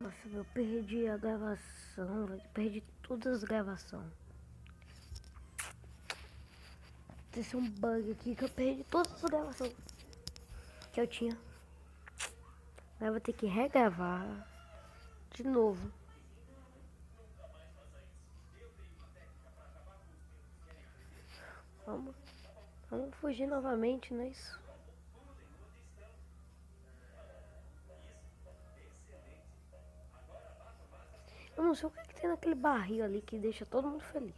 Nossa, eu perdi a gravação, velho. Perdi todas as gravações. Tem um bug aqui que eu perdi todas as gravações que eu tinha. Agora eu vou ter que regravar de novo. Vamos fugir novamente, não é isso? Eu não sei o que tem naquele barril ali que deixa todo mundo feliz.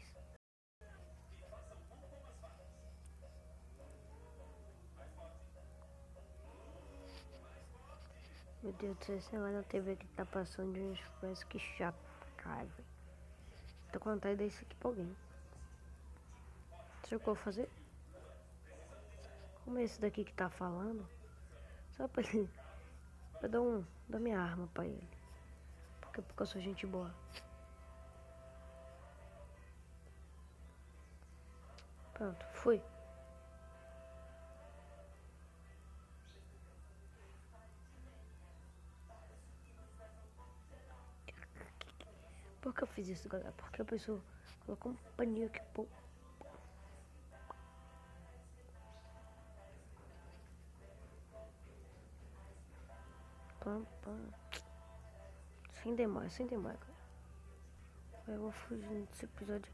Meu Deus do céu, esse negócio na TV que tá passando de uns parece que chato, cara, velho. Tô com vontade desse aqui pra alguém. Sabe o que eu vou fazer? Como é esse daqui que tá falando? Só pra ele. Eu dou minha arma pra ele. Porque eu sou gente boa. Pronto, fui. Por que eu fiz isso, galera? Porque a pessoa colocou um paninho aqui, pô. Pam, pam. Sem demora, sem demora. Eu vou fugindo desse episódio.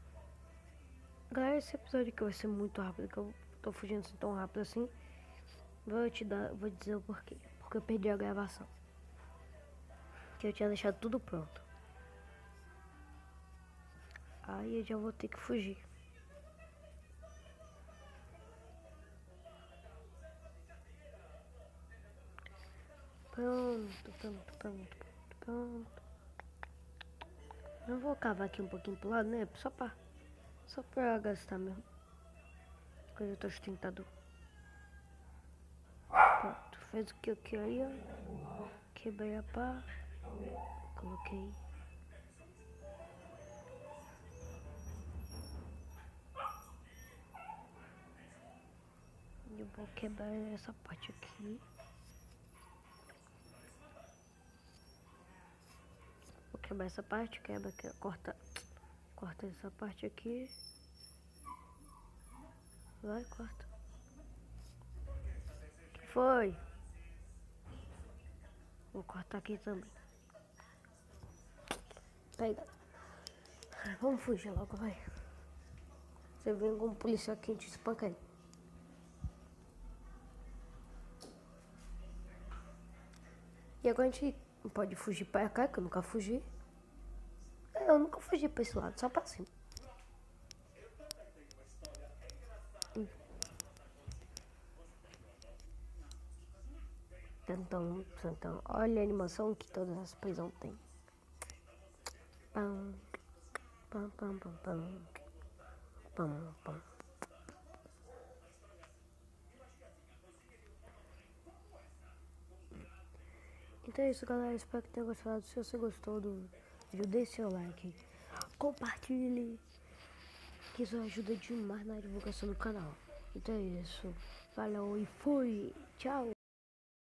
Galera, esse episódio aqui vai ser muito rápido, que eu tô fugindo assim tão rápido assim. Vou dizer o porquê. Porque eu perdi a gravação. Que eu tinha deixado tudo pronto. Aí eu já vou ter que fugir. Pronto. Não vou cavar aqui um pouquinho pro lado, né? Só pra gastar mesmo. Coisa eu tô sustentador. Pronto, fez o que eu queria. Quebrei a pá. Coloquei. Eu vou quebrar essa parte aqui. Vou quebrar essa parte, corta essa parte aqui. Vai, corta. Que foi? Vou cortar aqui também. Pega. Vamos fugir logo, vai. Você vem com um policial aqui, te espanca aí. E agora a gente pode fugir pra cá, que eu nunca fugi. Eu nunca fugi pra esse lado, só pra cima. Então, olha a animação que todas as prisões têm. Pam, pam, pam, pam, pam. Pam, pam. Então é isso, galera. Espero que tenha gostado. Se você gostou do vídeo, deixe seu like. Compartilhe. Que isso ajuda demais na divulgação do canal. Então é isso. Valeu e fui. Tchau.